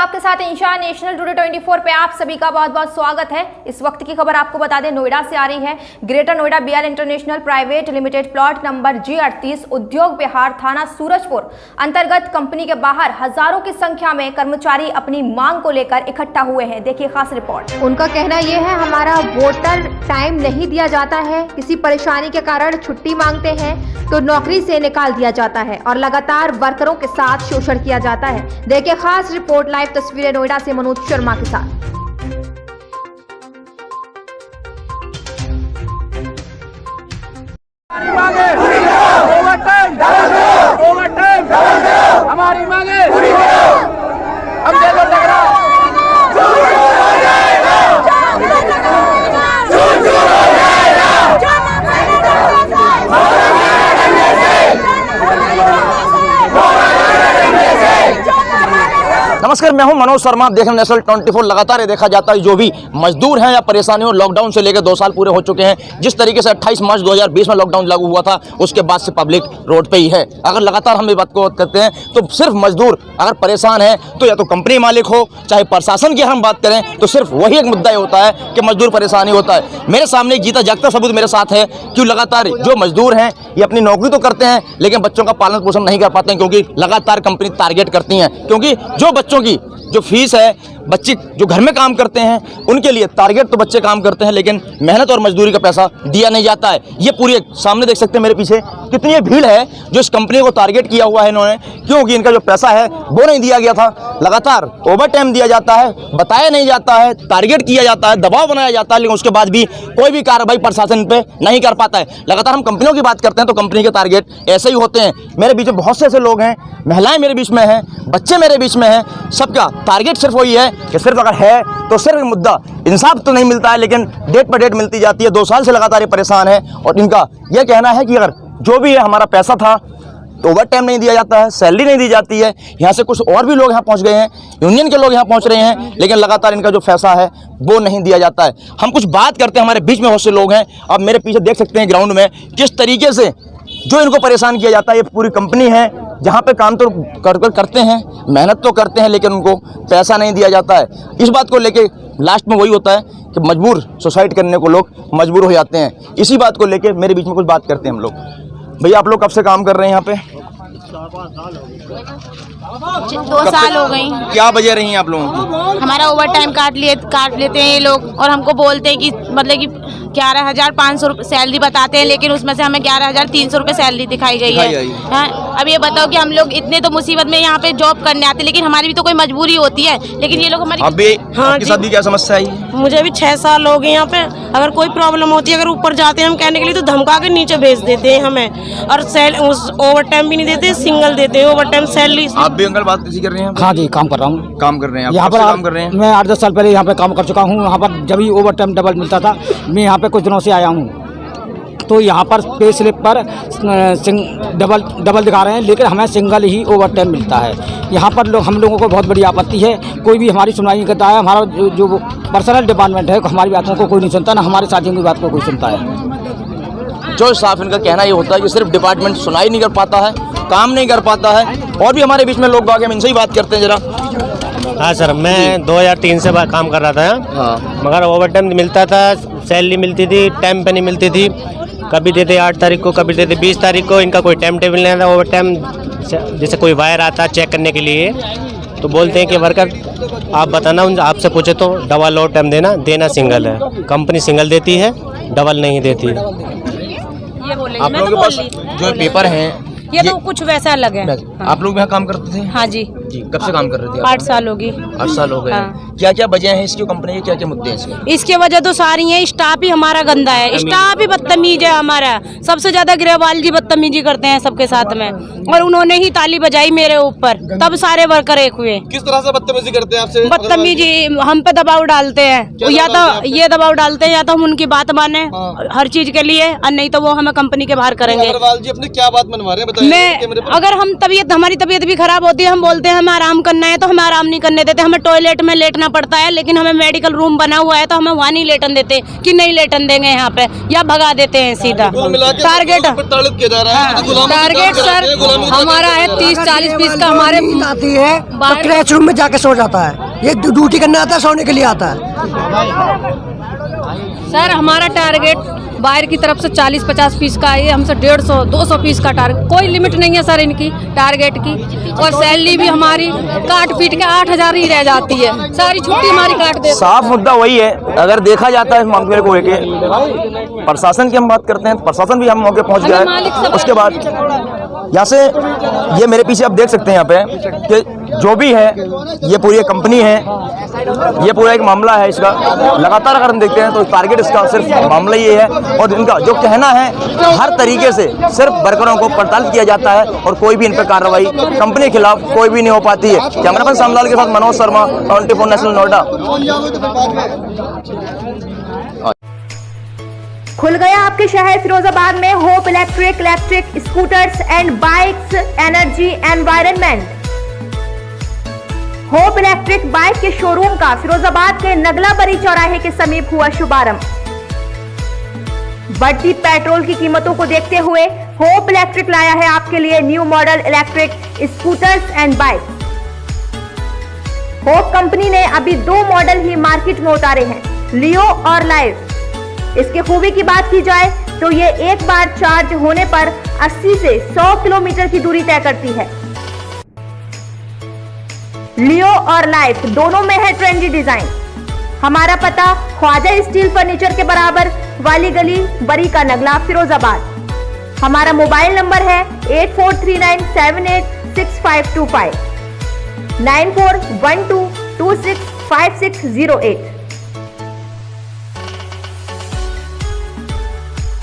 आपके साथ इंशा। National today 24 पे आप सभी का बहुत बहुत स्वागत है। इस वक्त की खबर आपको बता दें, नोएडा से आ रही है। Greater Noida BR international private limited plot number G38 Udyog विहार थाना सूरजपुर अंतर्गत कंपनी के बाहर हजारों की संख्या में कर्मचारी अपनी मांग को लेकर इकट्ठा हुए हैं। देखिए खास रिपोर्ट। उनका कहना यह है, हमारा वोटर टाइम नहीं दिया जाता है, किसी परेशानी के कारण छुट्टी मांगते हैं तो नौकरी से निकाल दिया जाता है और लगातार वर्करों के साथ शोषण किया जाता है। देखिए खास रिपोर्ट। लाइव तस्वीरें नोएडा से मनोज शर्मा के साथ। हमारी मांगे हम देखो लग रहा नमस्कार, मैं हूं मनोज शर्मा। देख रहे नेशनल 24। लगातार ये देखा जाता है जो भी मजदूर हैं या परेशानियों, लॉकडाउन से लेकर 2 साल पूरे हो चुके हैं। जिस तरीके से 28 मार्च 2020 में लॉकडाउन लागू हुआ था, उसके बाद से पब्लिक रोड पे ही है। अगर लगातार हम ये बात को करते हैं तो सिर्फ मजदूर अगर परेशान है तो या तो कंपनी मालिक हो, चाहे प्रशासन की हम बात करें तो सिर्फ वही एक मुद्दा होता है कि मजदूर परेशानी होता है। मेरे सामने एक जीता जागता सबूत मेरे साथ है कि लगातार जो मजदूर हैं ये अपनी नौकरी तो करते हैं लेकिन बच्चों का पालन पोषण नहीं कर पाते हैं, क्योंकि लगातार कंपनी टारगेट करती हैं। क्योंकि जो बच्चों की जो फीस है, बच्चे जो घर में काम करते हैं उनके लिए टारगेट तो बच्चे काम करते हैं लेकिन मेहनत और मजदूरी का पैसा दिया नहीं जाता है। ये पूरी सामने देख सकते हैं मेरे पीछे कितनी भीड़ है जो इस कंपनी को टारगेट किया हुआ है इन्होंने, क्योंकि इनका जो पैसा है वो नहीं दिया गया था। लगातार ओवर टाइम दिया जाता है, बताया नहीं जाता है, टारगेट किया जाता है, दबाव बनाया जाता है, लेकिन उसके बाद भी कोई भी कार्रवाई प्रशासन पे नहीं कर पाता है। लगातार हम कंपनियों की बात करते हैं तो कंपनी के टारगेट ऐसे ही होते हैं। मेरे बीच में बहुत से ऐसे लोग हैं, महिलाएं मेरे बीच में हैं, बच्चे मेरे बीच में हैं, सबका टारगेट सिर्फ वही है कि सिर्फ अगर है तो सिर्फ मुद्दा इंसाफ तो नहीं मिलता है लेकिन डेट पर डेट मिलती जाती है। 2 साल से लगातार ये परेशान है और इनका यह कहना है कि अगर जो भी है हमारा पैसा था तो ओवर टाइम नहीं दिया जाता है, सैलरी नहीं दी जाती है। यहाँ से कुछ और भी लोग यहाँ पहुँच गए हैं, यूनियन के लोग यहाँ पहुँच रहे हैं, लेकिन लगातार इनका जो पैसा है वो नहीं दिया जाता है। हम कुछ बात करते हैं, हमारे बीच में बहुत से लोग हैं। अब मेरे पीछे देख सकते हैं ग्राउंड में किस तरीके से जो इनको परेशान किया जाता है। ये पूरी कंपनी है जहाँ पे काम तो करते हैं, मेहनत तो करते हैं, लेकिन उनको पैसा नहीं दिया जाता है। इस बात को लेके लास्ट में वही होता है कि मजबूर सुसाइड करने को लोग मजबूर हो जाते हैं। इसी बात को लेके मेरे बीच में कुछ बात करते हैं हम लोग। भैया आप लोग कब से काम कर रहे हैं यहाँ पे? 2 साल हो गई। क्या वजह रही है आप लोगों की? हमारा ओवर टाइम काट लेते हैं ये लोग और हमको बोलते हैं कि मतलब कि 11,500 रुपये सैलरी बताते हैं, लेकिन उसमें से हमें 11,300 रुपये सैलरी दिखाई गई है। हाँ, अब ये बताओ कि हम लोग इतने तो मुसीबत में यहाँ पे जॉब करने आते हैं, लेकिन हमारी भी तो कोई मजबूरी होती है, लेकिन ये लोग हमारी। अभी आपके साथ भी क्या समस्या आई? मुझे भी 6 साल हो गए यहाँ पे। अगर कोई प्रॉब्लम होती है, अगर ऊपर जाते हैं हम कहने के लिए तो धमका के नीचे भेज देते हैं हमें, और ओवर टाइम भी नहीं देते, सिंगल देते हैं ओवर टाइम सैलरी। आप भी अंकल बात किसी कर रहे हैं? हाँ जी, काम कर रहा हूँ। काम कर रहे हैं यहाँ पर? काम कर रहे हैं। मैं 8-10 साल पहले यहाँ पे काम कर चुका हूँ। यहाँ पर जब भी ओवर टाइम डबल मिलता था, मैं यहाँ पे कुछ दिनों से आया हूँ तो यहाँ पर पे स्लिप पर डबल दिखा रहे हैं, लेकिन हमें सिंगल ही ओवर टाइम मिलता है। यहाँ पर हम लोगों को बहुत बड़ी आपत्ति है, कोई भी हमारी सुनवाई नहीं करता है। हमारा जो पर्सनल डिपार्टमेंट है हमारी बातों को कोई नहीं सुनता, ना हमारे साथियों की बात को कोई सुनता है। जो साफ इनका कहना ये होता है कि सिर्फ डिपार्टमेंट सुनाई नहीं कर पाता है, काम नहीं कर पाता है। और भी हमारे बीच में लोग बाकी, हम इनसे ही बात करते हैं जरा। हाँ सर, मैं 2003 से काम कर रहा था। हाँ। मगर ओवर टाइम मिलता था, सैलरी मिलती थी, टाइम पे नहीं मिलती थी। कभी देते 8 तारीख को, कभी देते 20 तारीख को। इनका कोई टाइम टेबल नहीं था। ओवर टाइम जैसे कोई वायर आता चेक करने के लिए तो बोलते हैं कि वर्कर आप बताना, आपसे पूछे तो डबल ओवर टाइम देना सिंगल है। कंपनी सिंगल देती है, डबल नहीं देती है। आप लोगों के पास जो पेपर हैं ये तो कुछ वैसा अलग है। आप लोग यहाँ काम करते थे? हाँ जी। कब से काम कर रहे थे? 8 साल होगी। 8 साल हो गए। हाँ। क्या क्या वजह है इसकी, कंपनी के क्या क्या मुद्दे हैं इसके वजह तो सारी है। स्टाफ ही हमारा गंदा है, स्टाफ ही बदतमीज है हमारा। सबसे ज्यादा गृहपाल जी बदतमीजी करते हैं सबके साथ में, और उन्होंने ही ताली बजाई मेरे ऊपर, तब सारे वर्कर एक हुए। किस तरह से बदतमीजी करते हैं आपसे? बदतमीजी हम पे दबाव डालते हैं, या तो ये दबाव डालते हैं या तो हम उनकी बात माने हर चीज के लिए, और नहीं तो वो हमें कंपनी के बाहर करेंगे। अग्रवाल जी अपने क्या बात मनवा रहे हैं? मैं अगर हम हमारी तबीयत भी खराब होती है, हम बोलते हैं हमें आराम करना है तो हमें आराम नहीं करने देते, हमें टॉयलेट में लेटना पड़ता है, लेकिन हमें मेडिकल रूम बना हुआ है तो हमें वहाँ नहीं लेटन देते कि नहीं लेटन देंगे यहाँ पे, या भगा देते हैं सीधा। टारगेट सर हमारा है 30-40 पीस का, हमारे आती है क्रैच रूम में जाके सो जाता है, ये ड्यूटी करने आता है, सोने के लिए आता है। सर हमारा टारगेट बाहर की तरफ से 40-50 पीस का है, हमसे 150-200 पीस का टारगेट, कोई लिमिट नहीं है सर इनकी टारगेट की। और सैलरी भी हमारी काट पीट के 8,000 ही रह जाती है, सारी छुट्टी हमारी काट देते। साफ मुद्दा वही है। अगर देखा जाता है इस मामले को लेके, प्रशासन की हम बात करते हैं, प्रशासन भी हम मौके पहुंच गया है। उसके बाद यहाँ से ये मेरे पीछे आप देख सकते हैं यहाँ पे कि जो भी है ये पूरी एक कंपनी है, ये पूरा एक मामला है इसका। लगातार अगर हम देखते हैं तो टारगेट इसका सिर्फ मामला ये है, और इनका जो कहना है हर तरीके से सिर्फ वर्करों को प्रताड़ित किया जाता है और कोई भी इन पर कार्रवाई कंपनी के खिलाफ कोई भी नहीं हो पाती है। कैमरामैन श्यामलाल के साथ मनोज शर्मा, 24 नेशनल, नोएडा। खुल गया आपके शहर फिरोजाबाद में hope electric scooters and bikes energy environment. Hope electric bike के शोरूम का फिरोजाबाद के नगला बरी चौराहे के समीप हुआ शुभारंभ। बढ़ती पेट्रोल की कीमतों को देखते हुए होप इलेक्ट्रिक लाया है आपके लिए new model electric scooters and bike. Hope company ने अभी 2 मॉडल ही मार्केट में उतारे हैं, लियो और लाइव। इसके खूबी की बात की जाए तो ये एक बार चार्ज होने पर 80 से 100 किलोमीटर की दूरी तय करती है। लियो और लाइफ दोनों में है ट्रेंडी डिजाइन। हमारा पता ख्वाजा स्टील फर्नीचर के बराबर वाली गली, बरी का नगला, फिरोजाबाद। हमारा मोबाइल नंबर है 8439786525 9412265608।